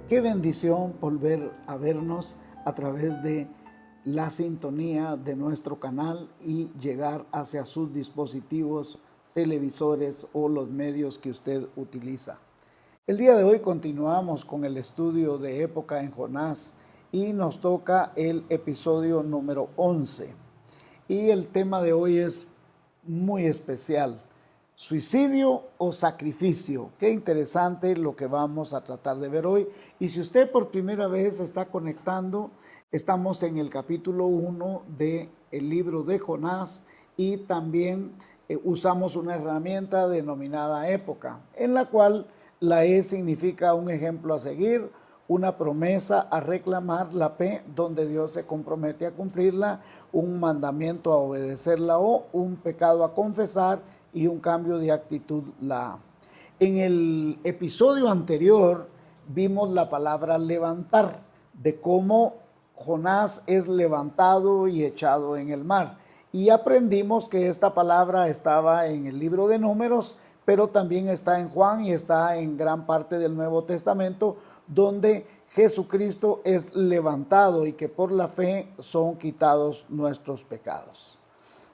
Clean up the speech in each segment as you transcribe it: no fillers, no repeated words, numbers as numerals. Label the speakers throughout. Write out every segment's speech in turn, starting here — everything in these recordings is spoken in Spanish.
Speaker 1: Qué bendición volver a vernos a través de la sintonía de nuestro canal y llegar hacia sus dispositivos, televisores o los medios que usted utiliza. El día de hoy continuamos con el estudio de Época en Jonás y nos toca el episodio número 11. Y el tema de hoy es muy especial: ¿suicidio o sacrificio? Qué interesante lo que vamos a tratar de ver hoy. Y si usted por primera vez está conectando, estamos en el capítulo 1 del libro de Jonás y también usamos una herramienta denominada época, en la cual la E significa un ejemplo a seguir, una promesa a reclamar, la P donde Dios se compromete a cumplirla, un mandamiento a obedecerla, o un pecado a confesar y un cambio de actitud, la A. En el episodio anterior vimos la palabra levantar, de cómo Jonás es levantado y echado en el mar. Y aprendimos que esta palabra estaba en el libro de Números, pero también está en Juan y está en gran parte del Nuevo Testamento, donde Jesucristo es levantado y que por la fe son quitados nuestros pecados.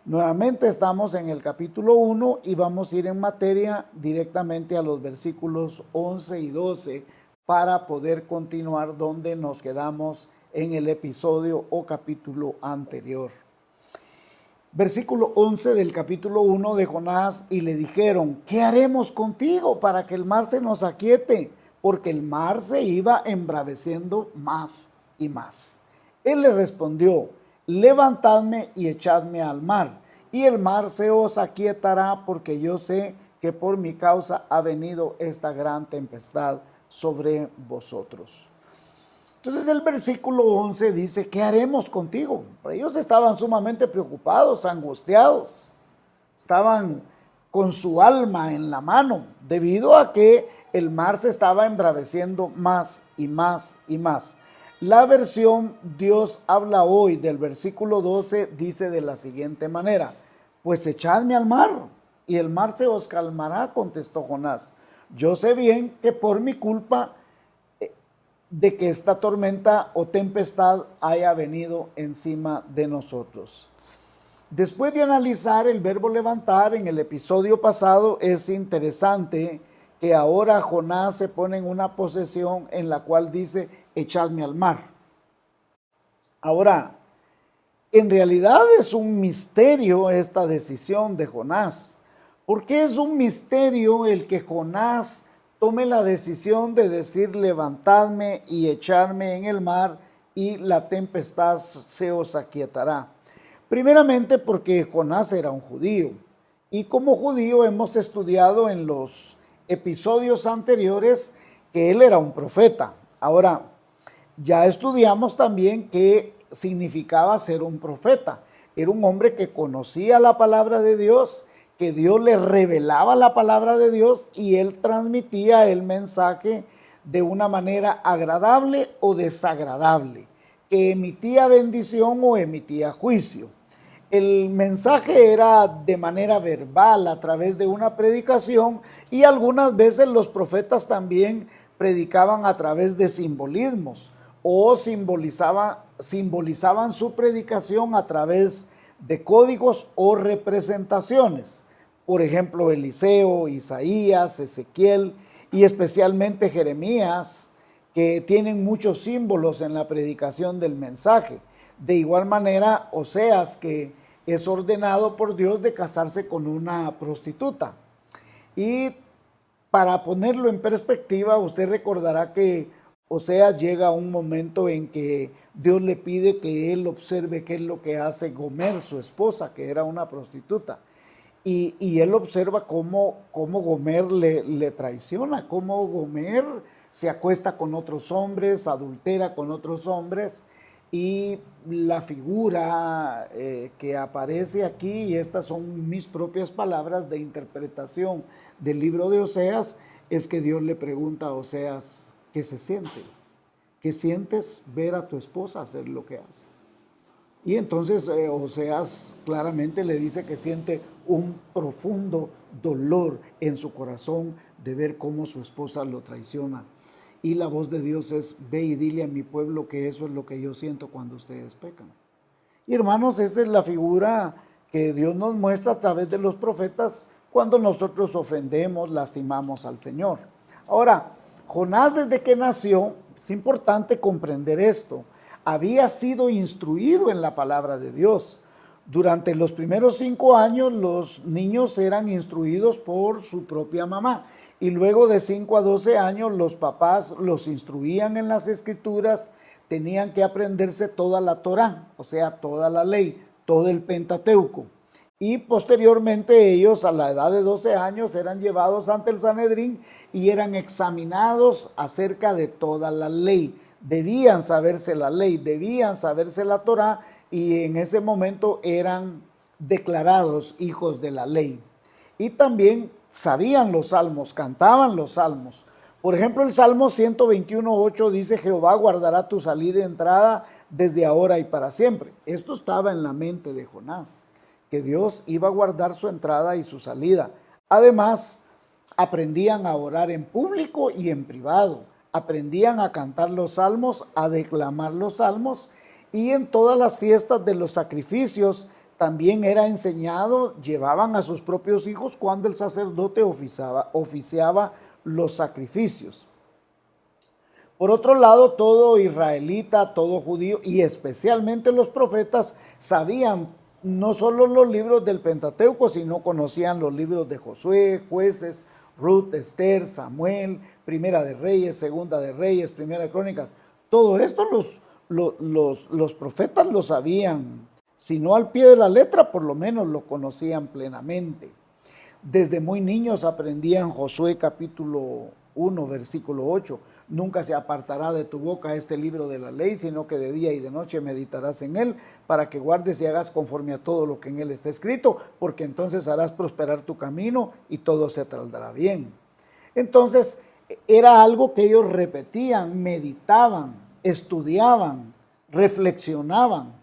Speaker 1: Nuevamente estamos en el capítulo 1 y vamos a ir en materia directamente a los versículos 11 y 12 para poder continuar donde nos quedamos en el episodio o capítulo anterior. Versículo 11 del capítulo 1 de Jonás: y le dijeron, ¿qué haremos contigo para que el mar se nos aquiete? Porque el mar se iba embraveciendo más y más. Él le respondió, levantadme y echadme al mar, y el mar se os aquietará, porque yo sé que por mi causa ha venido esta gran tempestad sobre vosotros. Entonces el versículo 11 dice, ¿qué haremos contigo? Pero ellos estaban sumamente preocupados, angustiados, estaban con su alma en la mano, debido a que el mar se estaba embraveciendo más y más y más. La versión Dios habla hoy del versículo 12 dice de la siguiente manera: pues echadme al mar, y el mar se os calmará, contestó Jonás. Yo sé bien que por mi culpa de que esta tormenta o tempestad haya venido encima de nosotros. Después de analizar el verbo levantar en el episodio pasado, es interesante que ahora Jonás se pone en una posesión en la cual dice, echadme al mar. Ahora, en realidad es un misterio esta decisión de Jonás. ¿Por qué es un misterio el que Jonás tome la decisión de decir levantadme y echarme en el mar y la tempestad se os aquietará? Primeramente porque Jonás era un judío, y como judío hemos estudiado en los episodios anteriores que él era un profeta. Ahora, ya estudiamos también qué significaba ser un profeta. Era un hombre que conocía la palabra de Dios, que Dios le revelaba la palabra de Dios y él transmitía el mensaje de una manera agradable o desagradable, que emitía bendición o emitía juicio. El mensaje era de manera verbal, a través de una predicación, y algunas veces los profetas también predicaban a través de simbolismos o simbolizaban su predicación a través de códigos o representaciones. Por ejemplo, Eliseo, Isaías, Ezequiel y especialmente Jeremías, que tienen muchos símbolos en la predicación del mensaje. De igual manera, Oseas, que es ordenado por Dios de casarse con una prostituta. Y para ponerlo en perspectiva, usted recordará que Oseas llega a un momento en que Dios le pide que él observe qué es lo que hace Gomer, su esposa, que era una prostituta. Y él observa cómo Gomer le traiciona, cómo Gomer se acuesta con otros hombres, adultera con otros hombres. Y la figura que aparece aquí, y estas son mis propias palabras de interpretación del libro de Oseas, es que Dios le pregunta a Oseas, ¿qué se siente? ¿Qué sientes ver a tu esposa hacer lo que hace? Y entonces Oseas claramente le dice que siente un profundo dolor en su corazón de ver cómo su esposa lo traiciona. y la voz de Dios es: ve y dile a mi pueblo que eso es lo que yo siento cuando ustedes pecan. Y hermanos, esa es la figura que Dios nos muestra a través de los profetas cuando nosotros ofendemos, lastimamos al Señor. Ahora, Jonás, desde que nació, es importante comprender esto, había sido instruido en la palabra de Dios. Durante los primeros 5 años los niños eran instruidos por su propia mamá, y luego de 5 a 12 años los papás los instruían en las escrituras. Tenían que aprenderse toda la Torá, o sea, toda la ley, todo el Pentateuco. Y posteriormente ellos, a la edad de 12 años, eran llevados ante el Sanedrín y eran examinados acerca de toda la ley. Debían saberse la ley, debían saberse la Torá, y en ese momento eran declarados hijos de la ley. Y también sabían los salmos, cantaban los salmos. Por ejemplo, el Salmo 121:8 dice: Jehová guardará tu salida y entrada desde ahora y para siempre. Esto estaba en la mente de Jonás, que Dios iba a guardar su entrada y su salida. Además, aprendían a orar en público y en privado. Aprendían a cantar los salmos, a declamar los salmos, y en todas las fiestas de los sacrificios también era enseñado. Llevaban a sus propios hijos cuando el sacerdote oficiaba los sacrificios. Por otro lado, todo israelita, todo judío y especialmente los profetas sabían no solo los libros del Pentateuco, sino conocían los libros de Josué, Jueces, Ruth, Esther, Samuel, Primera de Reyes, Segunda de Reyes, Primera de Crónicas. Todo esto los profetas lo sabían, si no al pie de la letra, por lo menos lo conocían plenamente. Desde muy niños aprendían Josué capítulo 1, versículo 8. Nunca se apartará de tu boca este libro de la ley, sino que de día y de noche meditarás en él, para que guardes y hagas conforme a todo lo que en él está escrito, porque entonces harás prosperar tu camino y todo se te saldrá bien. Entonces, era algo que ellos repetían, meditaban, estudiaban, reflexionaban.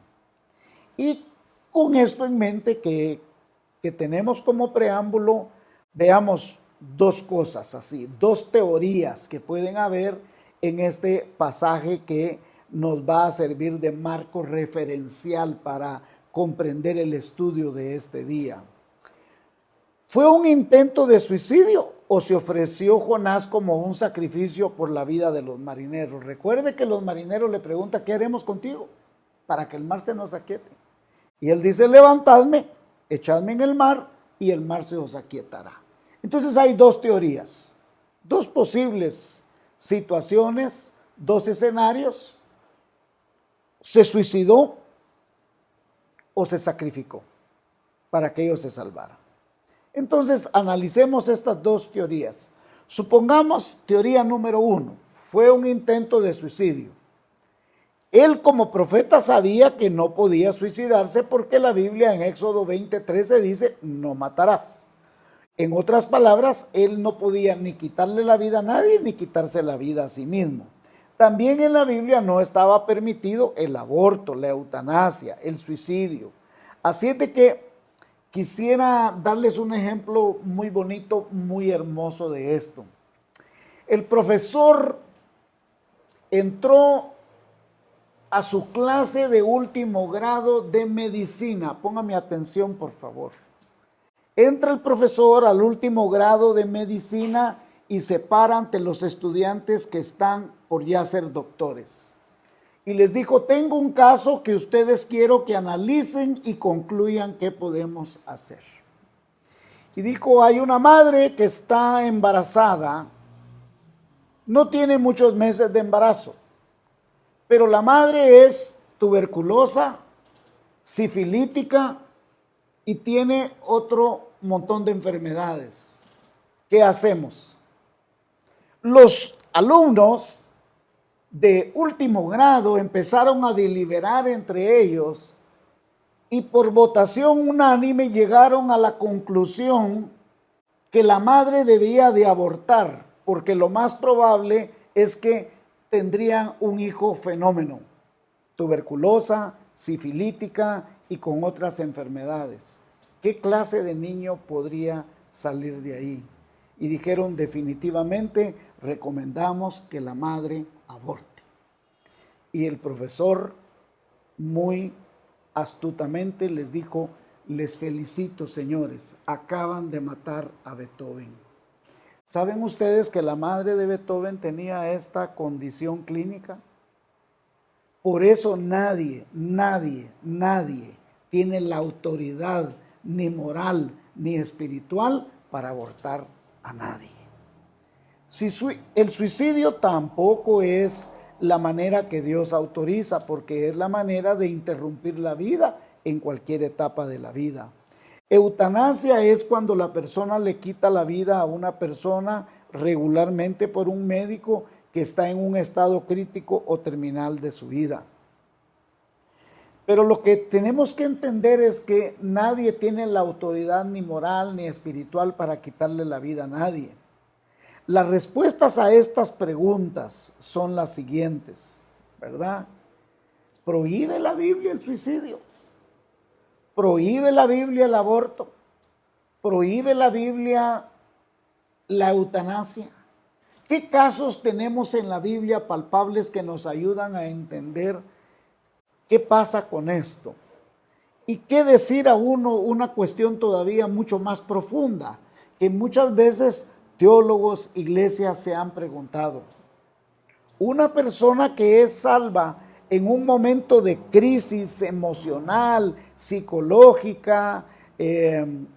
Speaker 1: Y con esto en mente que tenemos como preámbulo, veamos dos cosas así, dos teorías que pueden haber en este pasaje que nos va a servir de marco referencial para comprender el estudio de este día. ¿Fue un intento de suicidio o se ofreció Jonás como un sacrificio por la vida de los marineros? Recuerde que los marineros le preguntan: ¿qué haremos contigo para que el mar se nos aquiete? Y él dice: levantadme, echadme en el mar y el mar se os aquietará. Entonces hay dos teorías, dos posibles situaciones, dos escenarios: se suicidó o se sacrificó para que ellos se salvaran. Entonces analicemos estas dos teorías. Supongamos teoría número 1, fue un intento de suicidio. Él como profeta sabía que no podía suicidarse porque la Biblia en Éxodo 20:13 dice: no matarás. En otras palabras, él no podía ni quitarle la vida a nadie ni quitarse la vida a sí mismo. También en la Biblia no estaba permitido el aborto, la eutanasia, el suicidio. Así es de que quisiera darles un ejemplo muy bonito, muy hermoso de esto. El profesor entró a su clase de último grado de medicina. Póngame atención, por favor. Entra el profesor al último grado de medicina y se para ante los estudiantes que están por ya ser doctores. Y les dijo: tengo un caso que ustedes quiero que analicen y concluyan qué podemos hacer. Y dijo: hay una madre que está embarazada, no tiene muchos meses de embarazo, pero la madre es tuberculosa, sifilítica y tiene otro montón de enfermedades. ¿Qué hacemos? Los alumnos de último grado empezaron a deliberar entre ellos y por votación unánime llegaron a la conclusión que la madre debía de abortar, porque lo más probable es que tendrían un hijo fenómeno, tuberculosa, sifilítica y con otras enfermedades. ¿Qué clase de niño podría salir de ahí? y dijeron definitivamente recomendamos que la madre aborte. Y el profesor muy astutamente les dijo: les felicito, señores, acaban de matar a Beethoven. ¿Saben ustedes que la madre de Beethoven tenía esta condición clínica? Por eso nadie tiene la autoridad ni moral ni espiritual para abortar a nadie. El suicidio tampoco es la manera que Dios autoriza, porque es la manera de interrumpir la vida en cualquier etapa de la vida. Eutanasia es cuando la persona le quita la vida a una persona, regularmente por un médico que está en un estado crítico o terminal de su vida. Pero lo que tenemos que entender es que nadie tiene la autoridad ni moral ni espiritual para quitarle la vida a nadie. Las respuestas a estas preguntas son las siguientes, ¿verdad? ¿Prohíbe la Biblia el suicidio? ¿Prohíbe la Biblia el aborto? ¿Prohíbe la Biblia la eutanasia? ¿Qué casos tenemos en la Biblia palpables que nos ayudan a entender qué pasa con esto? ¿Y qué decir a uno una cuestión todavía mucho más profunda, que muchas veces teólogos, iglesias se han preguntado? Una persona que es salva en un momento de crisis emocional, psicológica,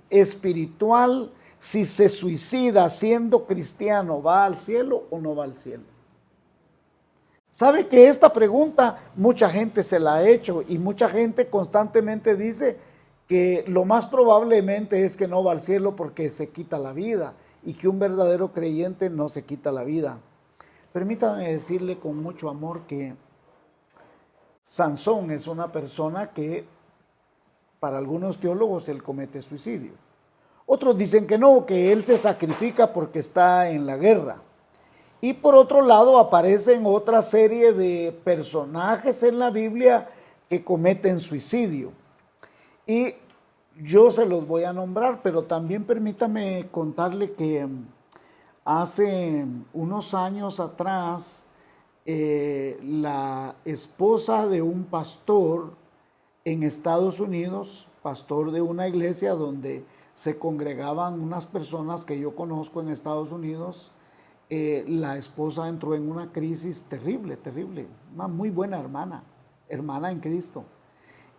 Speaker 1: espiritual, si se suicida siendo cristiano, ¿va al cielo o no va al cielo? ¿Sabe que esta pregunta mucha gente se la ha hecho y mucha gente constantemente dice que lo más probablemente es que no va al cielo porque se quita la vida y que un verdadero creyente no se quita la vida? Permítame decirle con mucho amor que Sansón es una persona que para algunos teólogos él comete suicidio. Otros dicen que no, que él se sacrifica porque está en la guerra. Y por otro lado aparecen otra serie de personajes en la Biblia que cometen suicidio. Y yo se los voy a nombrar, pero también permítame contarle que hace unos años atrás, la esposa de un pastor en Estados Unidos, pastor de una iglesia donde se congregaban unas personas que yo conozco en Estados Unidos, la esposa entró en una crisis terrible, una muy buena hermana en Cristo,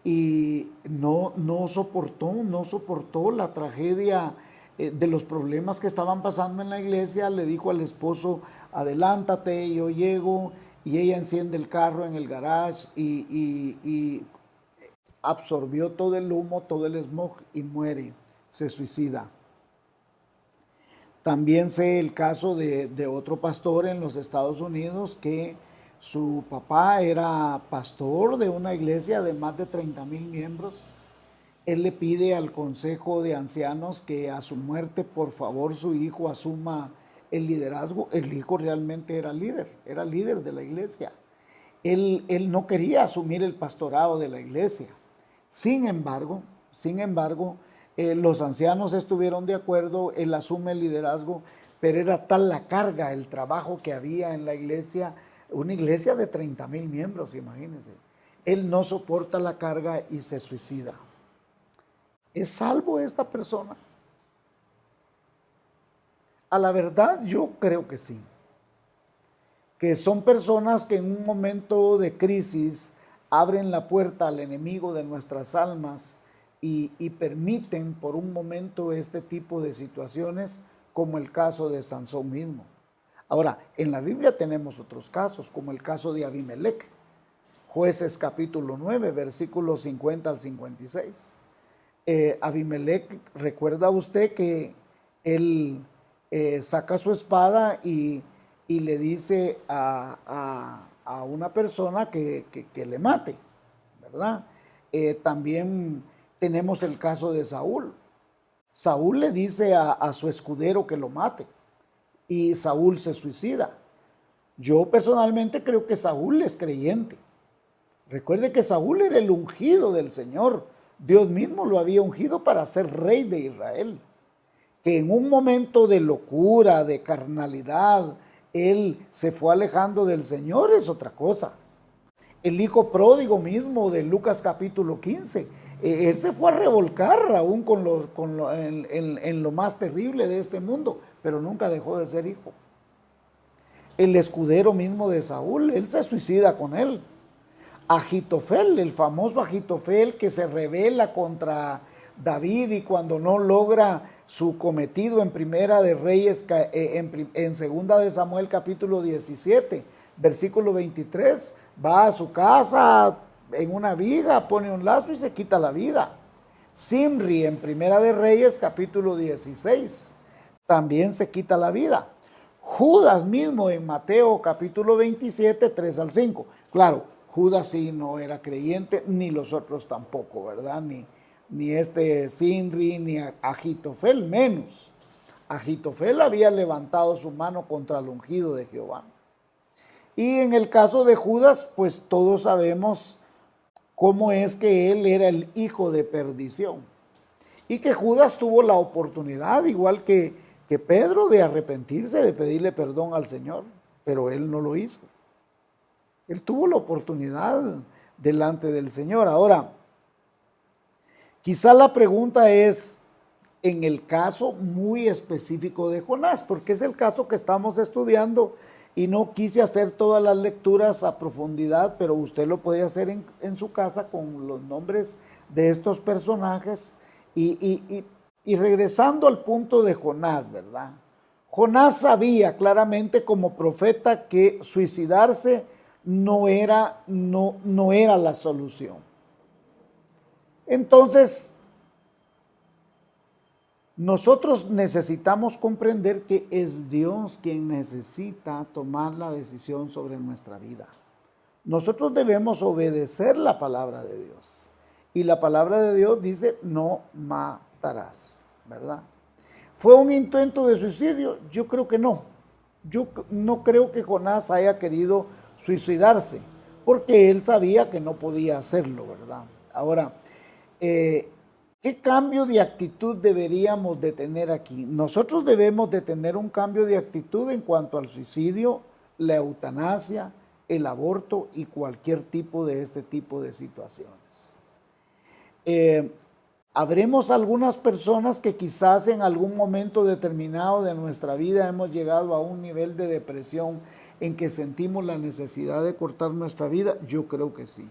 Speaker 1: y no soportó la tragedia de los problemas que estaban pasando en la iglesia. Le dijo al esposo: adelántate, yo llego, y ella enciende el carro en el garage y absorbió todo el humo, todo el smog y muere, se suicida. También sé el caso de otro pastor en los Estados Unidos que su papá era pastor de una iglesia de más de 30,000 miembros. Él le pide al consejo de ancianos que a su muerte, por favor, su hijo asuma el liderazgo. El hijo realmente era líder de la iglesia. Él no quería asumir el pastorado de la iglesia. Sin embargo, los ancianos estuvieron de acuerdo, él asume el liderazgo, pero era tal la carga, el trabajo que había en la iglesia, una iglesia de 30,000 miembros, imagínense. Él no soporta la carga y se suicida. ¿Es salvo esta persona? A la verdad, yo creo que sí. Que son personas que en un momento de crisis abren la puerta al enemigo de nuestras almas y permiten por un momento este tipo de situaciones, como el caso de Sansón mismo. Ahora, en la Biblia tenemos otros casos, como el caso de Abimelec, Jueces capítulo 9, versículos 50 al 56. Abimelec, ¿recuerda usted que él saca su espada y le dice a una persona que le mate, ¿verdad? También tenemos el caso de Saúl. Saúl le dice a su escudero que lo mate y Saúl se suicida. Yo personalmente creo que Saúl es creyente. Recuerde que Saúl era el ungido del Señor. Dios mismo lo había ungido para ser rey de Israel. que en un momento de locura, de carnalidad, él se fue alejando del Señor, es otra cosa. El hijo pródigo mismo de Lucas capítulo 15, él se fue a revolcar aún en lo más terrible de este mundo, pero nunca dejó de ser hijo. El escudero mismo de Saúl, él se suicida con él. Agitofel, el famoso Agitofel que se rebela contra David y cuando no logra su cometido en Primera de Reyes, en Segunda de Samuel capítulo 17, versículo 23, va a su casa en una viga, pone un lazo y se quita la vida. Simri en Primera de Reyes capítulo 16, también se quita la vida. Judas mismo en Mateo capítulo 27, 3 al 5. Claro, Judas sí no era creyente, ni los otros tampoco, ¿verdad? Ni este Simri, ni Agitofel menos. Agitofel había levantado su mano contra el ungido de Jehová. Y en el caso de Judas, pues todos sabemos cómo es que él era el hijo de perdición. Y que Judas tuvo la oportunidad, igual que Pedro, de arrepentirse, de pedirle perdón al Señor, pero él no lo hizo. Él tuvo la oportunidad delante del Señor. Ahora, quizá la pregunta es en el caso muy específico de Jonás, porque es el caso que estamos estudiando y no quise hacer todas las lecturas a profundidad, pero usted lo puede hacer en su casa con los nombres de estos personajes y regresando al punto de Jonás, ¿verdad? Jonás sabía claramente como profeta que suicidarse no era la solución. Entonces, nosotros necesitamos comprender que es Dios quien necesita tomar la decisión sobre nuestra vida. Nosotros debemos obedecer la palabra de Dios. Y la palabra de Dios dice, no matarás, ¿verdad? ¿Fue un intento de suicidio? Yo creo que no. Yo no creo que Jonás haya querido suicidarse, porque él sabía que no podía hacerlo, ¿verdad? Ahora, ¿qué cambio de actitud deberíamos de tener aquí? Nosotros debemos de tener un cambio de actitud en cuanto al suicidio, la eutanasia, el aborto y cualquier tipo de este tipo de situaciones. Habremos algunas personas que quizás en algún momento determinado de nuestra vida hemos llegado a un nivel de depresión en que sentimos la necesidad de cortar nuestra vida. Yo creo que sí.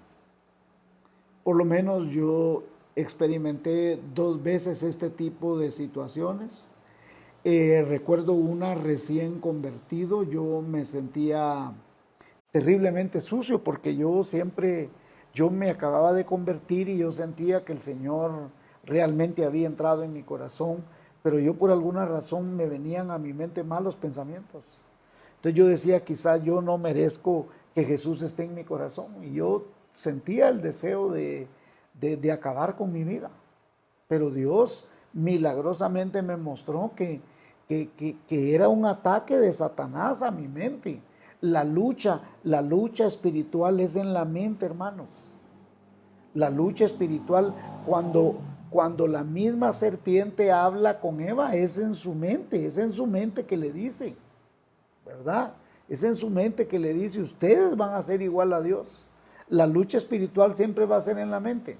Speaker 1: Por lo menos yo experimenté 2 veces este tipo de situaciones. Recuerdo una recién convertido, yo me sentía terriblemente sucio porque yo me acababa de convertir y yo sentía que el Señor realmente había entrado en mi corazón, pero yo por alguna razón me venían a mi mente malos pensamientos. Entonces yo decía, quizás yo no merezco que Jesús esté en mi corazón, y yo sentía el deseo de acabar con mi vida. Pero Dios milagrosamente me mostró que era un ataque de Satanás a mi mente. La lucha espiritual es en la mente, hermanos. La lucha espiritual, cuando la misma serpiente habla con Eva, es en su mente que le dice, ¿verdad? Es en su mente que le dice, ustedes van a ser igual a Dios. La lucha espiritual siempre va a ser en la mente.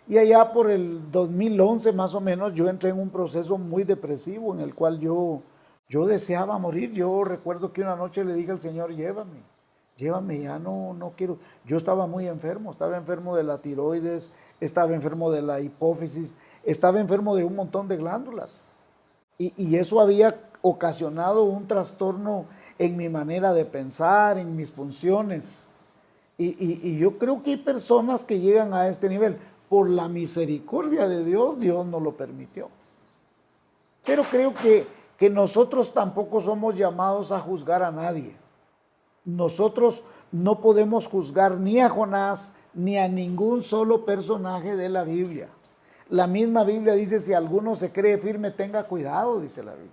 Speaker 1: Y allá por el 2011 más o menos yo entré en un proceso muy depresivo en el cual yo deseaba morir. Yo recuerdo que una noche le dije al Señor, llévame, ya no quiero. Yo estaba muy enfermo, estaba enfermo de la tiroides, estaba enfermo de la hipófisis, estaba enfermo de un montón de glándulas. Y eso había ocasionado un trastorno en mi manera de pensar, en mis funciones. Y yo creo que hay personas que llegan a este nivel. Por la misericordia de Dios, Dios no lo permitió. Pero creo que nosotros tampoco somos llamados a juzgar a nadie. Nosotros no podemos juzgar ni a Jonás ni a ningún solo personaje de la Biblia. La misma Biblia dice, si alguno se cree firme, tenga cuidado, dice la Biblia.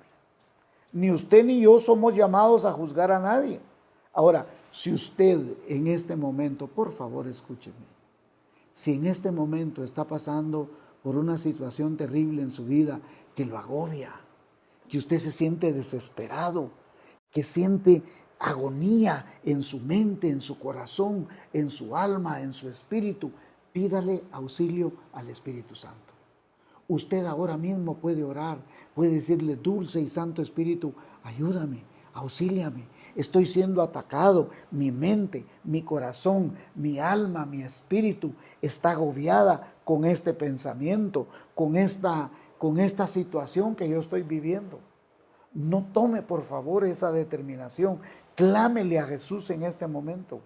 Speaker 1: Ni usted ni yo somos llamados a juzgar a nadie. Ahora, si usted en este momento, por favor escúcheme, si en este momento está pasando por una situación terrible en su vida que lo agobia, que usted se siente desesperado, que siente agonía en su mente, en su corazón, en su alma, en su espíritu, pídale auxilio al Espíritu Santo. Usted ahora mismo puede orar, puede decirle: dulce y santo Espíritu, ayúdame, auxíliame. Estoy siendo atacado, mi mente, mi corazón, mi alma, mi espíritu está agobiada con este pensamiento, con esta situación que yo estoy viviendo. No tome por favor esa determinación, clámele a Jesús en este momento.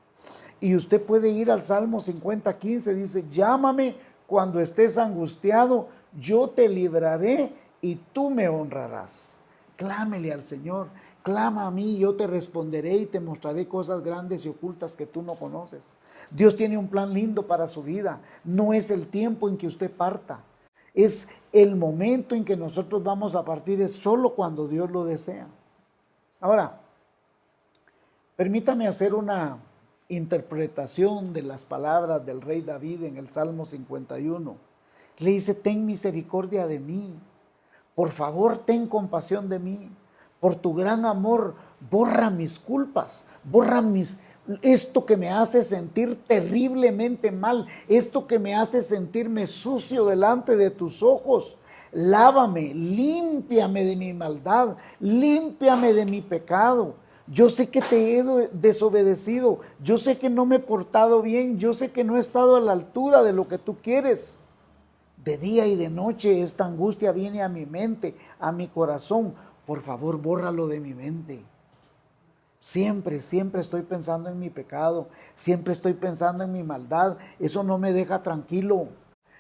Speaker 1: Y usted puede ir al Salmo 50:15, dice: llámame cuando estés angustiado, yo te libraré y tú me honrarás. Clámele al Señor, clama a mí, yo te responderé y te mostraré cosas grandes y ocultas que tú no conoces. Dios tiene un plan lindo para su vida. No es el tiempo en que usted parta, es el momento en que nosotros vamos a partir, es solo cuando Dios lo desea. Ahora, permítame hacer una interpretación de las palabras del rey David en el Salmo 51. Le dice: ten misericordia de mí, por favor ten compasión de mí, por tu gran amor borra mis culpas, borra esto que me hace sentir terriblemente mal, esto que me hace sentirme sucio delante de tus ojos. Lávame, límpiame de mi maldad, límpiame de mi pecado. Yo sé que te he desobedecido, yo sé que no me he portado bien, yo sé que no he estado a la altura de lo que tú quieres. De día y de noche esta angustia viene a mi mente, a mi corazón. Por favor, bórralo de mi mente. Siempre estoy pensando en mi pecado, siempre estoy pensando en mi maldad. Eso no me deja tranquilo.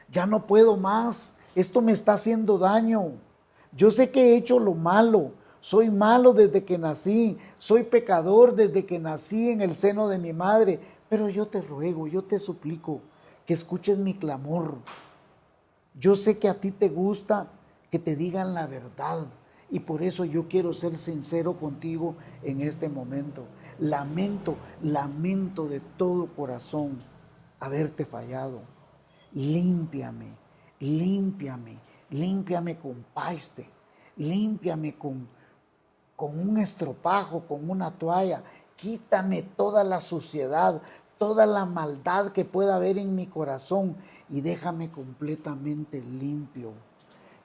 Speaker 1: Ya no puedo más, esto me está haciendo daño. Yo sé que he hecho lo malo. Soy malo desde que nací, soy pecador desde que nací en el seno de mi madre, pero yo te ruego, yo te suplico que escuches mi clamor. Yo sé que a ti te gusta que te digan la verdad y por eso yo quiero ser sincero contigo en este momento. Lamento de todo corazón haberte fallado. Límpiame con paste, límpiame con un estropajo, con una toalla. Quítame toda la suciedad, toda la maldad que pueda haber en mi corazón y déjame completamente limpio.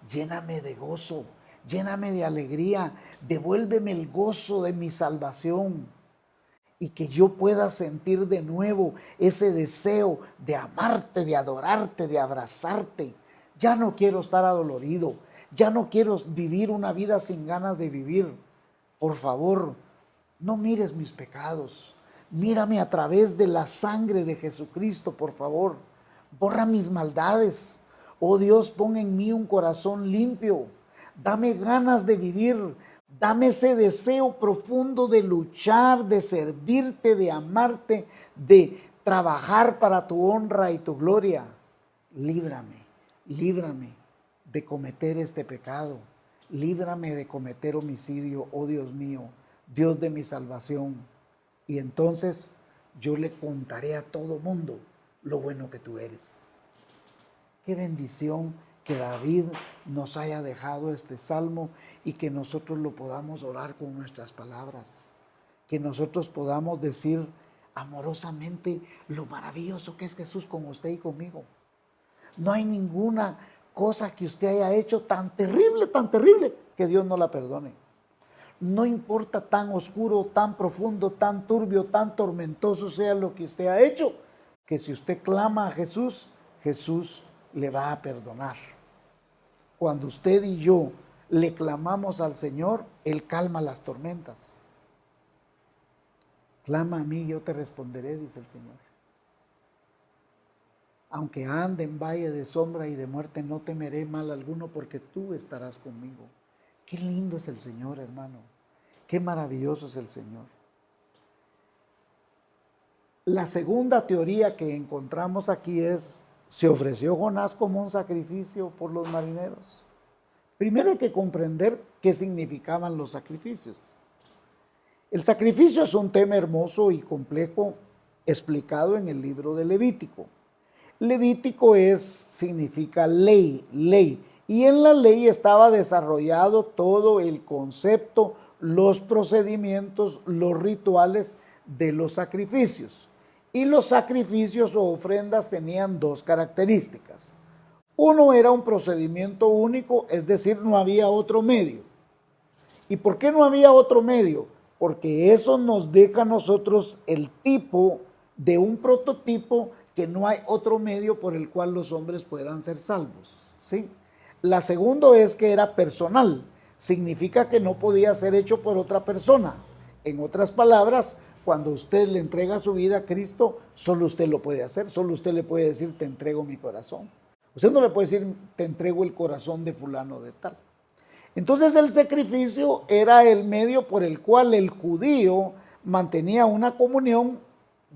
Speaker 1: Lléname de gozo, lléname de alegría, devuélveme el gozo de mi salvación y que yo pueda sentir de nuevo ese deseo de amarte, de adorarte, de abrazarte. Ya no quiero estar adolorido, ya no quiero vivir una vida sin ganas de vivir. Por favor, no mires mis pecados. Mírame a través de la sangre de Jesucristo, por favor. Borra mis maldades. Oh Dios, pon en mí un corazón limpio. Dame ganas de vivir. Dame ese deseo profundo de luchar, de servirte, de amarte, de trabajar para tu honra y tu gloria. Líbrame de cometer este pecado. Líbrame de cometer homicidio, oh Dios mío, Dios de mi salvación. Y entonces yo le contaré a todo mundo lo bueno que tú eres. Qué bendición que David nos haya dejado este salmo y que nosotros lo podamos orar con nuestras palabras. Que nosotros podamos decir amorosamente lo maravilloso que es Jesús con usted y conmigo. No hay ninguna cosa que usted haya hecho tan terrible, que Dios no la perdone. No importa tan oscuro, tan profundo, tan turbio, tan tormentoso sea lo que usted ha hecho, que si usted clama a Jesús, Jesús le va a perdonar. Cuando usted y yo le clamamos al Señor, Él calma las tormentas. Clama a mí, yo te responderé, dice el Señor. Aunque ande en valle de sombra y de muerte, no temeré mal alguno, porque tú estarás conmigo. Qué lindo es el Señor, hermano. Qué maravilloso es el Señor. La segunda teoría que encontramos aquí es: ¿se ofreció Jonás como un sacrificio por los marineros? Primero hay que comprender qué significaban los sacrificios. El sacrificio es un tema hermoso y complejo explicado en el libro de Levítico. Levítico significa ley, Y en la ley estaba desarrollado todo el concepto, los procedimientos, los rituales de los sacrificios. Y los sacrificios o ofrendas tenían dos características. Uno era un procedimiento único, es decir, no había otro medio. ¿Y por qué no había otro medio? Porque eso nos deja a nosotros el tipo de un prototipo que no hay otro medio por el cual los hombres puedan ser salvos, ¿sí? La segunda es que era personal, significa que no podía ser hecho por otra persona. En otras palabras, cuando usted le entrega su vida a Cristo, solo usted lo puede hacer, solo usted le puede decir, te entrego mi corazón. Usted no le puede decir, te entrego el corazón de fulano de tal. Entonces el sacrificio era el medio por el cual el judío mantenía una comunión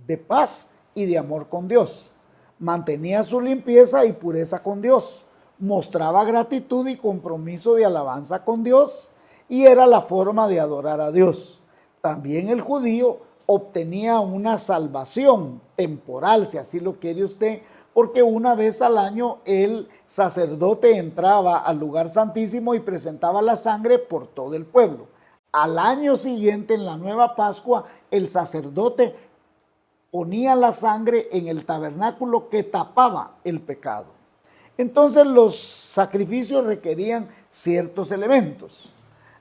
Speaker 1: de paz y de amor con Dios. Mantenía su limpieza y pureza con Dios. Mostraba gratitud y compromiso de alabanza con Dios y era la forma de adorar a Dios. También el judío obtenía una salvación temporal, si así lo quiere usted, porque una vez al año el sacerdote entraba al lugar santísimo y presentaba la sangre por todo el pueblo. Al año siguiente, en la nueva Pascua, el sacerdote ponía la sangre en el tabernáculo que tapaba el pecado. Entonces los sacrificios requerían ciertos elementos.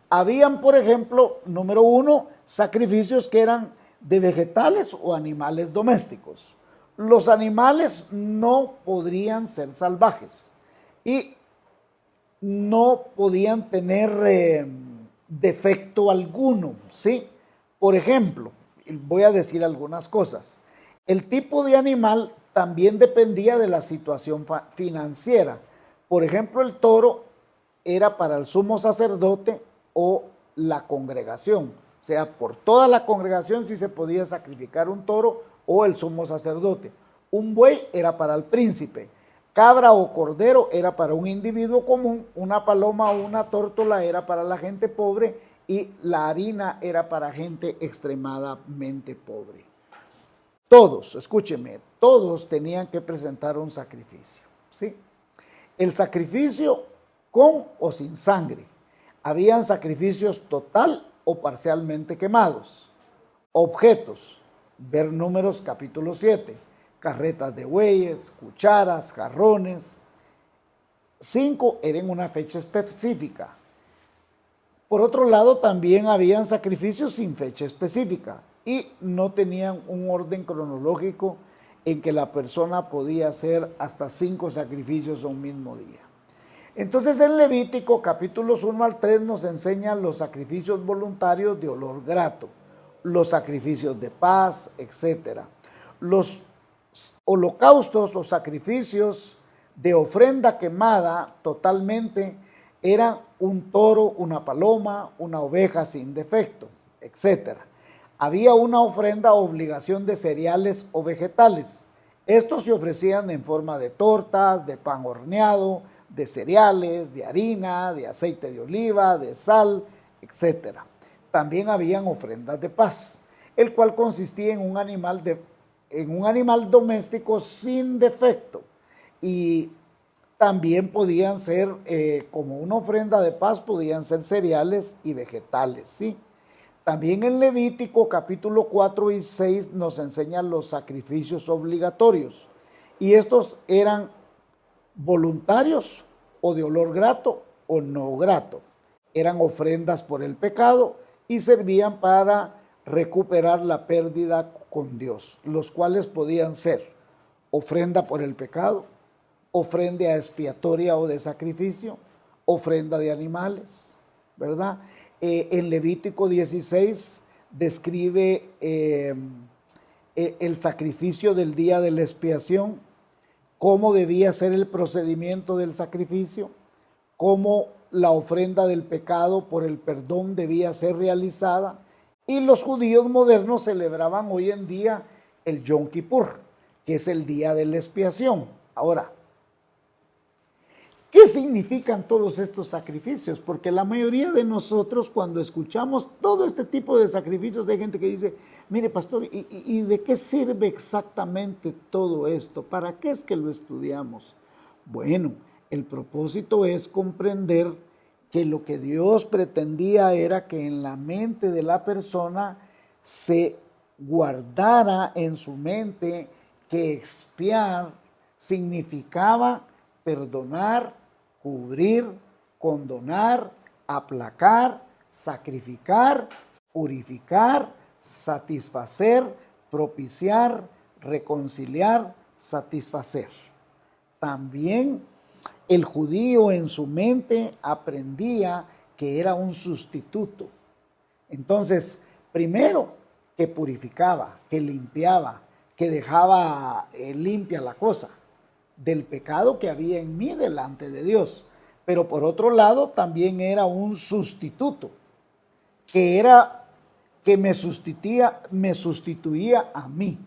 Speaker 1: Habían, por ejemplo, número uno, sacrificios que eran de vegetales o animales domésticos. Los animales no podrían ser salvajes y no podían tener defecto alguno, ¿sí? Por ejemplo, voy a decir algunas cosas. El tipo de animal también dependía de la situación financiera. Por ejemplo, el toro era para el sumo sacerdote o la congregación. O sea, por toda la congregación sí se podía sacrificar un toro o el sumo sacerdote. Un buey era para el príncipe. Cabra o cordero era para un individuo común. Una paloma o una tórtola era para la gente pobre. Y la harina era para gente extremadamente pobre. Todos, escúcheme, todos tenían que presentar un sacrificio, ¿sí? El sacrificio con o sin sangre. Habían sacrificios total o parcialmente quemados. Objetos, ver Números capítulo 7, carretas de bueyes, cucharas, jarrones. 5 eran una fecha específica. Por otro lado, también habían sacrificios sin fecha específica y no tenían un orden cronológico en que la persona podía hacer hasta 5 sacrificios un mismo día. Entonces en Levítico capítulos 1 al 3 nos enseñan los sacrificios voluntarios de olor grato, los sacrificios de paz, etc. Los holocaustos o sacrificios de ofrenda quemada totalmente eran un toro, una paloma, una oveja sin defecto, etc. Había una ofrenda o obligación de cereales o vegetales. Estos se ofrecían en forma de tortas, de pan horneado, de cereales, de harina, de aceite de oliva, de sal, etc. También habían ofrendas de paz, el cual consistía en un animal doméstico sin defecto. Y también podían ser, como una ofrenda de paz, podían ser cereales y vegetales, ¿sí? También en Levítico capítulo 4 y 6 nos enseñan los sacrificios obligatorios. Y estos eran voluntarios o de olor grato o no grato. Eran ofrendas por el pecado y servían para recuperar la pérdida con Dios, los cuales podían ser ofrenda por el pecado, ofrenda expiatoria o de sacrificio, ofrenda de animales, ¿verdad? En Levítico 16 describe el sacrificio del día de la expiación, cómo debía ser el procedimiento del sacrificio, cómo la ofrenda del pecado por el perdón debía ser realizada, y los judíos modernos celebraban hoy en día el Yom Kippur, que es el día de la expiación. Ahora, ¿qué significan todos estos sacrificios? Porque la mayoría de nosotros, cuando escuchamos todo este tipo de sacrificios, hay gente que dice, mire pastor, ¿y de qué sirve exactamente todo esto? ¿Para qué es que lo estudiamos? Bueno, El propósito es comprender que lo que Dios pretendía era que en la mente de la persona se guardara en su mente que expiar significaba perdonar, cubrir, condonar, aplacar, sacrificar, purificar, satisfacer, propiciar, reconciliar, satisfacer. También el judío en su mente aprendía que era un sustituto. Entonces, primero, que purificaba, que limpiaba, que dejaba limpia la cosa del pecado que había en mí delante de Dios. Pero por otro lado, también era un sustituto, que me sustituía a mí.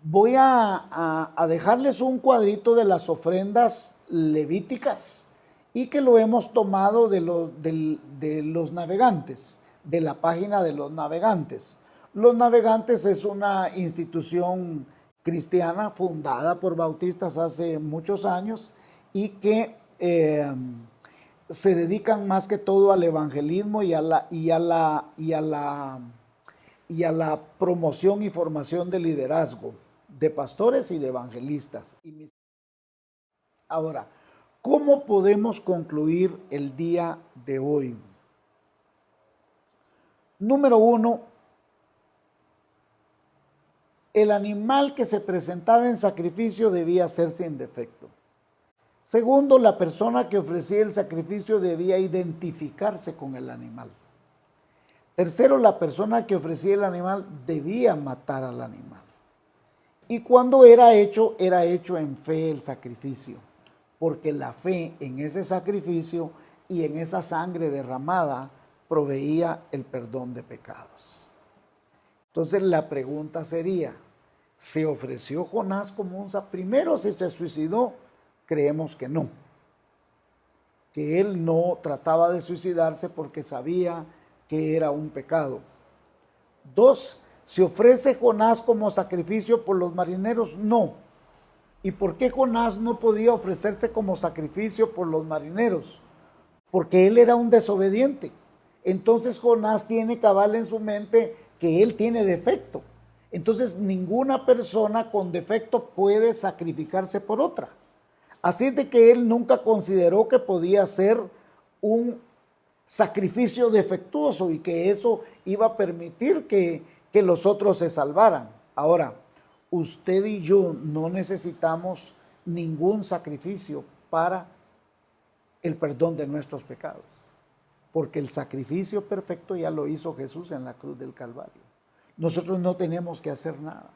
Speaker 1: Voy a dejarles un cuadrito de las ofrendas levíticas y que lo hemos tomado de los navegantes, de la página de los navegantes. Los navegantes es una institución cristiana fundada por bautistas hace muchos años y que se dedican más que todo al evangelismo y a la promoción y formación de liderazgo de pastores y de evangelistas. Ahora, ¿cómo podemos concluir el día de hoy? Número 1, el animal que se presentaba en sacrificio debía ser sin defecto. Segundo, la persona que ofrecía el sacrificio debía identificarse con el animal. Tercero, la persona que ofrecía el animal debía matar al animal. Y cuando era hecho en fe el sacrificio, porque la fe en ese sacrificio y en esa sangre derramada proveía el perdón de pecados. Entonces la pregunta sería, ¿se ofreció Jonás como un sacrificio? Primero, si se suicidó, creemos que no. Que él no trataba de suicidarse porque sabía que era un pecado. 2, ¿se ofrece Jonás como sacrificio por los marineros? No. ¿Y por qué Jonás no podía ofrecerse como sacrificio por los marineros? Porque él era un desobediente. Entonces Jonás tiene cabal en su mente que él tiene defecto. Entonces ninguna persona con defecto puede sacrificarse por otra. Así es de que él nunca consideró que podía ser un sacrificio defectuoso y que eso iba a permitir que los otros se salvaran. Ahora, usted y yo no necesitamos ningún sacrificio para el perdón de nuestros pecados, porque el sacrificio perfecto ya lo hizo Jesús en la cruz del Calvario. Nosotros no tenemos que hacer nada.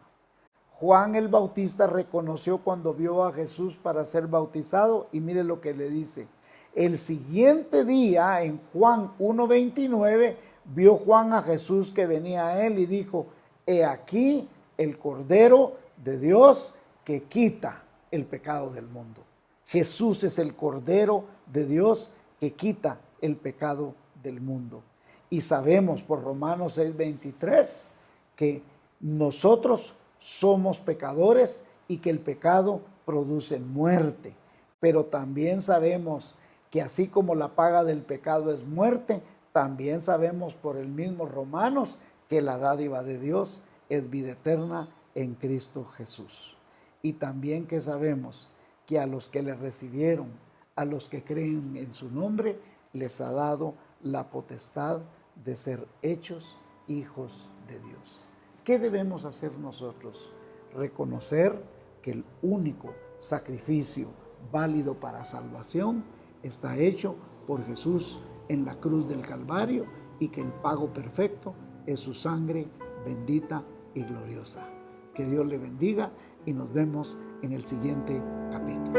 Speaker 1: Juan el Bautista reconoció cuando vio a Jesús para ser bautizado y mire lo que le dice. El siguiente día, en Juan 1:29, vio Juan a Jesús que venía a él y dijo, he aquí el Cordero de Dios que quita el pecado del mundo. Jesús es el Cordero de Dios que quita el pecado del mundo. Y sabemos por Romanos 6:23 que nosotros somos pecadores y que el pecado produce muerte. Pero también sabemos que así como la paga del pecado es muerte, también sabemos por el mismo Romanos que la dádiva de Dios es vida eterna en Cristo Jesús. Y también que sabemos que a los que le recibieron, a los que creen en su nombre, les ha dado la potestad de ser hechos hijos de Dios. ¿Qué debemos hacer nosotros? Reconocer que el único sacrificio válido para salvación está hecho por Jesús en la cruz del Calvario y que el pago perfecto es su sangre bendita y gloriosa. Que Dios le bendiga y nos vemos en el siguiente capítulo.